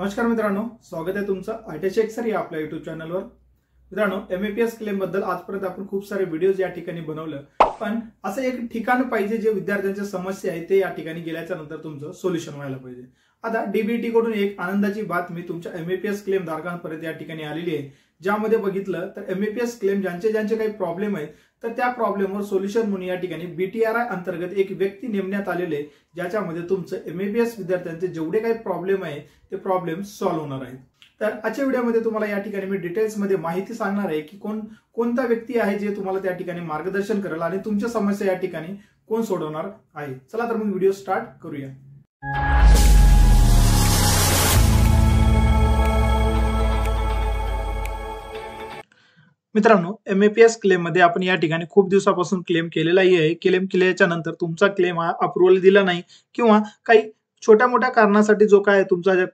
नमस्कार मित्रांनो, स्वागत आहे तुमचं आयटी चेक सर या आपल्या युट्यूब चॅनलवर। मित्रांनो, एमएपीएस क्लेम बद्दल आजपर्यंत आपण खूप सारे व्हिडिओज या ठिकाणी बनवलं, पण असं एक ठिकाण पाहिजे जे विद्यार्थ्यांच्या समस्या आहे ते या ठिकाणी गेल्याच्या नंतर तुमचं सोल्युशन व्हायला पाहिजे। आता डीबीटी कडून एक आनंदाची बातमी तुमच्या एमएपीएस क्लेम धारकांपर्यंत या ठिकाणी आलेली आहे, ज्यामध्ये बघितलं तर एमएपीएस क्लेम ज्यांचे काही प्रॉब्लेम आहेत तर त्या प्रॉब्लेमवर सोल्युशन म्हणून या ठिकाणी बीटीआरआय अंतर्गत एक व्यक्ती नेमण्यात आलेले, ज्याच्यामध्ये तुमचं एमएपीएस विद्यार्थ्यांचे जेवढे काही प्रॉब्लेम आहे ते प्रॉब्लेम सॉल्व्ह होणार आहेत। तर आजच्या व्हिडिओमध्ये तुम्हाला या ठिकाणी मी डिटेल्स मध्ये माहिती सांगणार आहे की कोणता व्यक्ती आहे जे तुम्हाला त्या ठिकाणी मार्गदर्शन करेल आणि तुमच्या समस्या या ठिकाणी कोण सोडवणार आहे। चला तर मग व्हिडिओ स्टार्ट करूया। मित्रांनो, एमएपीएस क्लेम मध्ये आपण या ठिकाणी खूप दिवसापासून क्लेम केलेलाही आहे। क्लेम केल्याच्या नंतर तुमचा क्लेम हा अप्रूव्हल दिला नाही किंवा काही छोट्या मोठ्या कारणासाठी जो काय तुमचा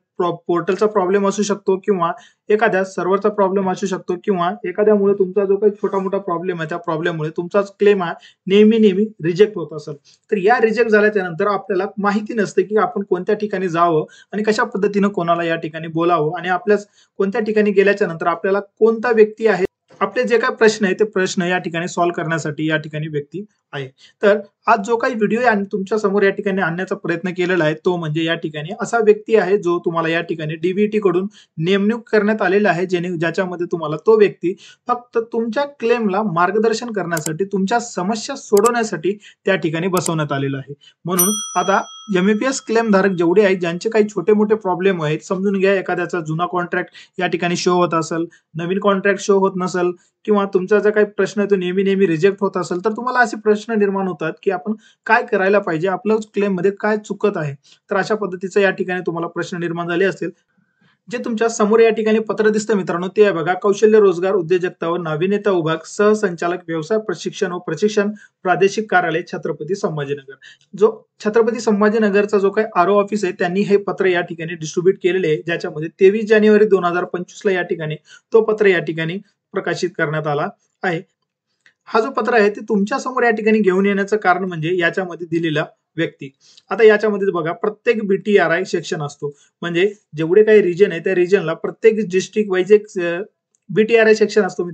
पोर्टलचा प्रॉब्लेम असू शकतो किंवा एखाद्या सर्व्हरचा प्रॉब्लेम असू शकतो किंवा एखाद्यामुळे तुमचा जो काही छोटा मोठा प्रॉब्लेम आहे त्या प्रॉब्लेममुळे तुमचा क्लेम हा नेहमी रिजेक्ट होत असेल, तर या रिजेक्ट झाल्याच्या नंतर आपल्याला माहिती नसते की आपण कोणत्या ठिकाणी जावं आणि कशा पद्धतीने कोणाला या ठिकाणी बोलावं आणि आपल्या कोणत्या ठिकाणी गेल्याच्या नंतर आपल्याला कोणता व्यक्ती आहे आपले जे काही प्रश्न आहे ते प्रश्न या ठिकाणी सॉल्व्ह करण्यासाठी या ठिकाणी व्यक्ती आहे। तर आज जो काही व्हिडिओ आहे तुमच्या समोर या ठिकाणी आणण्याचा प्रयत्न केलेला आहे तो म्हणजे या ठिकाणी असा व्यक्ती आहे जो तुम्हाला या ठिकाणी डीबीटी कडून नेमणूक करण्यात आलेला आहे, ज्याच्यामध्ये तुम्हाला तो व्यक्ती फक्त तुमच्या क्लेमला मार्गदर्शन करण्यासाठी तुमच्या समस्या सोडवण्यासाठी त्या ठिकाणी बसवण्यात आलेला आहे। म्हणून आता एमएपीएस क्लेम धारक जेवढे आहेत ज्यांचे काही छोटे मोठे प्रॉब्लेम आहेत, समजून घ्या एखाद्याचा जुना कॉन्ट्रॅक्ट या ठिकाणी शो होत असेल, नवीन कॉन्ट्रॅक्ट शो होत नसेल किंवा तुमचा जो काही प्रश्न आहे तो नेहमी रिजेक्ट होत असेल, तर तुम्हाला असे प्रश्न निर्माण होतात की आपण काय करायला पाहिजे, आपलं क्लेम मध्ये काय चुकत आहे। तर अशा पद्धतीचा या ठिकाणी तुम्हाला प्रश्न निर्माण झाले असतील। जे तुमच्या समोर या ठिकाणी पत्र दिसतं मित्रांनो ते आहे बघा, कौशल्य रोजगार उद्योजकता व नाविन्यता विभाग सहसंचालक व्यवसाय प्रशिक्षण व प्रशिक्षण प्रादेशिक कार्यालय छत्रपती संभाजीनगर। जो छत्रपती संभाजीनगरचा जो काही आरओ ऑफिस आहे त्यांनी हे पत्र या ठिकाणी डिस्ट्रीब्यूट केलेले आहे, ज्याच्यामध्ये 23 जानेवारी 2025 ला या ठिकाणी तो पत्र या ठिकाणी प्रकाशित करण्यात आला आहे। हा जो पत्र आहे ते तुमच्या समोर या ठिकाणी घेऊन येण्याचं कारण म्हणजे याच्यामध्ये दिलेला व्यक्ती। आता याच्यामध्ये बघा, प्रत्येक बीटीआरआय सेक्शन असतो, म्हणजे जेवढे काही रिजन आहे त्या रिजनला प्रत्येक डिस्ट्रिक्ट वाईज एक बीटीआरआय सेक्शन असतो।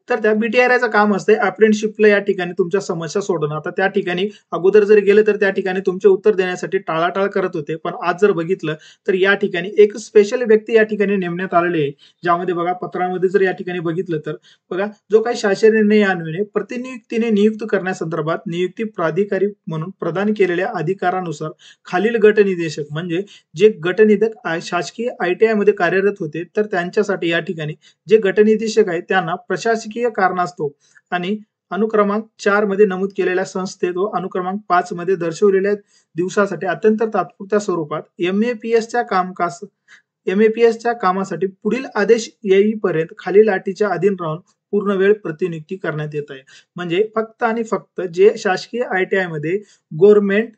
तर त्या बीटीआरआयचं काम असते अप्रेंटिसशिपला या ठिकाणी तुमच्या समस्या सोडवणं। आता त्या ठिकाणी अगोदर जर गेलं तर त्या ठिकाणी तुमचे उत्तर देण्यासाठी टाळाटाळ करत होते, पण आज जर बघितलं तर या ठिकाणी एक स्पेशल व्यक्ती या ठिकाणी नेमण्यात आलेले आहे, ज्यामध्ये बघा पत्रामध्ये जर या ठिकाणी बघितलं तर बघा, जो काही शासन निर्णयान्वये प्रतिनियुक्तीने नियुक्त करण्यासंदर्भात नियुक्ती प्राधिकारी म्हणून प्रदान केलेल्या अधिकारानुसार खालील गटनिदेशक म्हणजे जे गटनिदेशक शासकीय आयटीआय मध्ये कार्यरत होते तर त्यांच्यासाठी या ठिकाणी जे गटनिदेशक आहेत त्यांना प्रशासकीय कारणास्तव आणि अनुक्रमांक 4 मध्ये नमूद केलेल्या संस्थेत व अनुक्रमांक 5 मध्ये दर्शवलेल्या दिवसासाठी अत्यंत तात्पुरत्या स्वरूपात एमएपीएसच्या कामासाठी पुढील आदेश येईपर्यंत खालील अटीच्या अधीन राहून पूर्ण वेळ प्रतिनियुक्ती करण्यात येत आहे। म्हणजे फक्त आणि फक्त जे शासकीय आयटीआय मध्ये गव्हर्नमेंट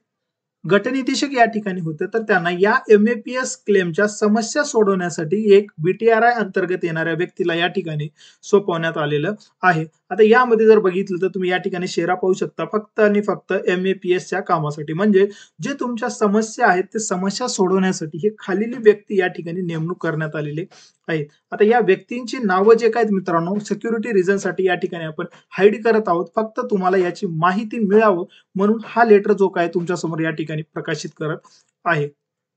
गटनिदेशक या ठिकाणी होते तर त्यांना या एमएपीएस क्लेमच्या समस्या सोडवण्यासाठी एक बीटीआरआय अंतर्गत येणाऱ्या व्यक्तीला या ठिकाणी सोपवण्यात आलेलं आहे। आता यामध्ये जर बघितलं तर तुम्ही या ठिकाणी शेरा पाहू शकता, फक्त आणि फक्त एमएपीएसच्या कामासाठी, म्हणजे जे तुमच्या समस्या आहेत ते समस्या सोडवण्यासाठी हे खालील व्यक्ती या ठिकाणी नेमणूक करण्यात आलेले आहेत। आता या व्यक्तींची नावं जे काय मित्रांनो सिक्युरिटी रिझन साठी या ठिकाणी आपण हाईड करत आहोत, फक्त तुम्हाला याची माहिती मिळावं म्हणून हा लेटर जो काय तुमच्या समोर या ठिकाणी प्रकाशित करत आहे।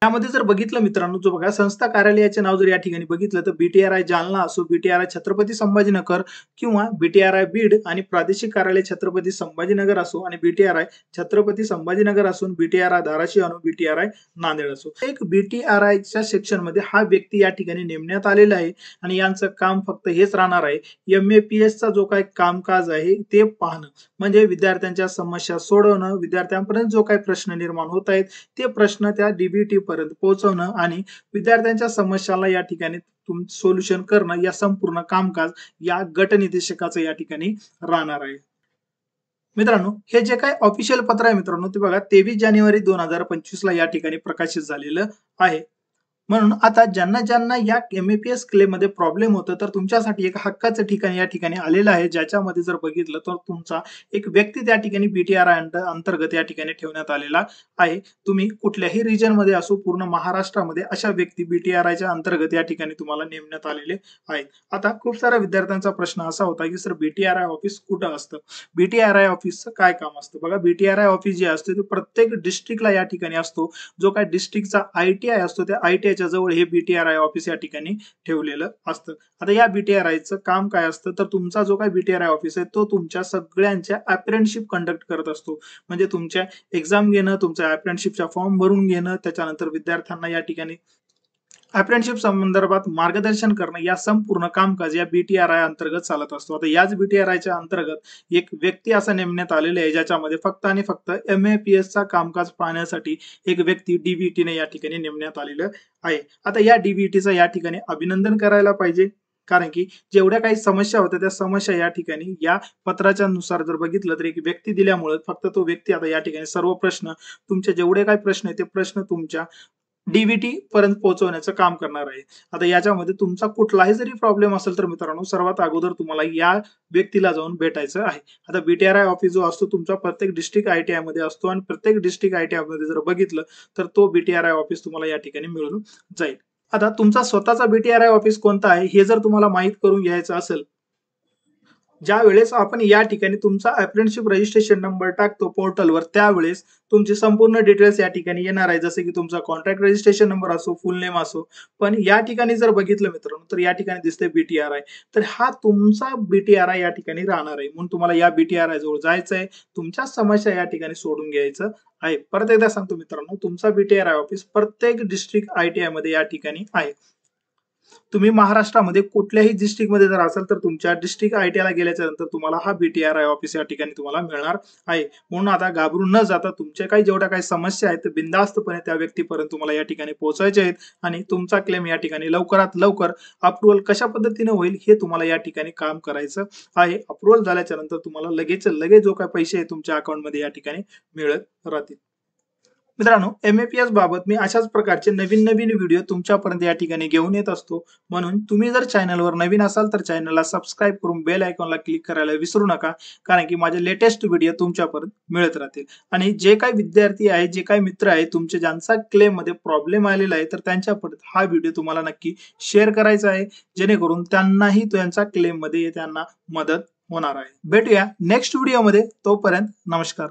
यामध्ये जर बघितलं मित्रांनो, जो बघा संस्था कार्यालयाचे नाव जर या ठिकाणी बघितलं तर बीटीआरआय जालना असो, बीटीआरआय छत्रपती संभाजीनगर किंवा बीटीआरआय बीड आणि प्रादेशिक कार्यालय छत्रपती संभाजीनगर असो आणि बीटीआरआय छत्रपती संभाजीनगर असून बीटीआरआय धाराशिव आणि बीटीआरआय नांदेड असो, एक बीटीआरआयच्या सेक्शन मध्ये हा व्यक्ती या ठिकाणी नेमण्यात आलेला आहे आणि यांचं काम फक्त हेच राहणार आहे, एमएपीएसचा जो काही कामकाज आहे ते पाहणं, म्हणजे विद्यार्थ्यांच्या समस्या सोडवणं, विद्यार्थ्यांपर्यंत जो काही प्रश्न निर्माण होत आहेत ते प्रश्न त्या डीबीटी पर्यंत पोहोचवणं आणि विद्यार्थ्यांच्या समस्याला या ठिकाणी सोल्युशन करणं, या संपूर्ण कामकाज या गटनिदेशकाचं या ठिकाणी राहणार आहे। मित्रांनो, हे जे काही ऑफिशियल पत्र आहे मित्रांनो ते बघा 23 जानेवारी 2025 ला या ठिकाणी प्रकाशित झालेलं आहे। म्हणून आता ज्यांना या एम-ए-पी-एस क्लेममध्ये प्रॉब्लेम होतं, तर तुमच्यासाठी एक हक्काचं ठिकाण या ठिकाणी आलेलं आहे, ज्याच्यामध्ये जर बघितलं तर तुमचा एक व्यक्ती त्या ठिकाणी बी-टी-आर-आय अंतर्गत या ठिकाणी ठेवण्यात आलेला आहे. तुम्ही कुठल्याही रिजनमध्ये असो, पूर्ण महाराष्ट्रामध्ये अशा व्यक्ती बी-टी-आर-आयच्या अंतर्गत या ठिकाणी तुम्हाला नेमण्यात आलेले आहेत. आता खूप साऱ्या विद्यार्थ्यांचा प्रश्न असा होता, की सर बी-टी-आर-आय ऑफिस कुठं असतं? बी-टी-आर-आय ऑफिसचं काय काम असतं? बघा, बी-टी-आर-आय ऑफिस जे असते ते प्रत्येक डिस्ट्रिक्टला या ठिकाणी असतो. जो काय डिस्ट्रिक्टचा आय-टी-आय असतो, त्या आय-टी-आयच्या जवळ हे बी-टी-आर-आय ऑफिस या ठिकाणी ठेवलेलं असतं. आता या बी-टी-आर-आयचं काम काय असतं, तर तुमचा जो काय बी-टी-आर-आय ऑफिस आहे तो तुमच्या सगळ्यांच्या अप्रेंटिसशिप कंडक्ट करत असतो. म्हणजे तुमच्या एक्झाम घेणं, तुमच्या अप्रेंटिसशिपचा फॉर्म भरून घेणं, त्याच्यानंतर विद्यार्थ्यांना या ठिकाणी अप्रेंटिसशिप संदर्भात मार्गदर्शन करणं, या संपूर्ण कामकाज या बी-टी-आर-आय अंतर्गत चालत असतो. आता याच बी-टी-आर-आयच्या अंतर्गत एक व्यक्ती असा नेमण्यात आलेला आहे, ज्याच्यामध्ये फक्त आणि फक्त एम-ए-पी-एसचा कामकाज पाहण्यासाठी एक व्यक्ती डी-बी-टीने या ठिकाणी नेमण्यात आलेलं आहे. आता या डी-बी-टीचं या ठिकाणी अभिनंदन करायला पाहिजे, कारण की जेवढ्या काही समस्या होत्या त्या समस्या या ठिकाणी या पत्राच्या नुसार जर बघितलं तर एक व्यक्ती दिल्यामुळे फक्त तो व्यक्ती आता या ठिकाणी सर्व प्रश्न, तुमचे जेवढे काही प्रश्न आहेत ते प्रश्न तुमच्या डी-बी-टी पर्यंत पोहोचवण्याचं काम करणार आहे. आता याच्यामध्ये तुमचा कुठलाही जरी प्रॉब्लेम असेल तर मित्रांनो, सर्वात अगोदर तुम्हाला या व्यक्तीला जाऊन भेटायचं आहे. आता बी-टी-आर-आय ऑफिस जो असतो तुमचा प्रत्येक डिस्ट्रिक्ट आय-टी-आय मध्ये असतो आणि प्रत्येक डिस्ट्रिक्ट आय-टी-आय मध्ये जर बघितलं तर तो बी-टी-आर-आय ऑफिस तुम्हाला या ठिकाणी मिळून जाईल. आता तुमचा स्वतःचा बी-टी-आर-आय ऑफिस कोणता आहे हे जर तुम्हाला माहित करून घ्यायचं असेल, ज्या वेळेस आपण या ठिकाणी तुमचा अप्रेंटिसशिप रजिस्ट्रेशन नंबर टाकतो पोर्टलवर, त्यावेळेस तुमची संपूर्ण डिटेल्स या ठिकाणी येणार आहे, जसे की तुमचा कॉन्ट्रॅक्ट रजिस्ट्रेशन नंबर असो, फुल नेम असो. पण या ठिकाणी जर बघितलं मित्रांनो, तर या ठिकाणी दिसतंय बी-टी-आर-आय. तर हा तुमचा बी-टी-आर-आय या ठिकाणी राहणार आहे. म्हणून तुम्हाला या बी-टी-आर-आय जवळ जायचं आहे, तुमच्या समस्या या ठिकाणी सोडून घ्यायचं आहे. परत एकदा सांगतो मित्रांनो, तुमचा बी-टी-आर-आय ऑफिस प्रत्येक डिस्ट्रिक्ट आय-टी-आय मध्ये या ठिकाणी आहे. तुम्ही महाराष्ट्रामध्ये कुठल्याही डिस्ट्रिक्टमध्ये जर असाल तर तुमच्या डिस्ट्रिक्ट आय-टी-आयला गेल्याच्या नंतर तुम्हाला हा बी-टी-आर-आय ऑफिस या ठिकाणी तुम्हाला मिळणार आहे. म्हणून आता घाबरून न जाता तुमच्या काही जेवढ्या काही समस्या आहेत बिनधास्तपणे त्या व्यक्तीपर्यंत तुम्हाला या ठिकाणी पोहोचायचे आहेत आणि तुमचा क्लेम या ठिकाणी लवकरात लवकर अप्रूव्हल कशा पद्धतीने होईल हे तुम्हाला या ठिकाणी काम करायचं आहे. अप्रूव्हल झाल्याच्या नंतर तुम्हाला लगेच जो काही पैसे आहेत तुमच्या अकाउंटमध्ये या ठिकाणी मिळत राहतील. मित्रांनो, एम-ए-पी-एस बाबत मी अशाच प्रकारचे नवीन व्हिडिओ तुमच्यापर्यंत या ठिकाणी घेऊन येत असतो. म्हणून तुम्ही जर चॅनलवर नवीन असाल तर चॅनलला सबस्क्राईब करून बेल आयकॉनला क्लिक करायला विसरू नका, कारण की माझे लेटेस्ट व्हिडिओ तुमच्यापर्यंत मिळत राहतील. आणि जे काही विद्यार्थी आहेत, जे काही मित्र आहेत तुमचे, ज्यांचा क्लेम मध्ये प्रॉब्लेम आलेला आहे, तर त्यांच्यापर्यंत हा व्हिडिओ तुम्हाला नक्की शेअर करायचा आहे, जेणेकरून त्यांनाही त्यांचा क्लेम मध्ये त्यांना मदत होणार आहे. भेटूया नेक्स्ट व्हिडिओमध्ये. तोपर्यंत नमस्कार.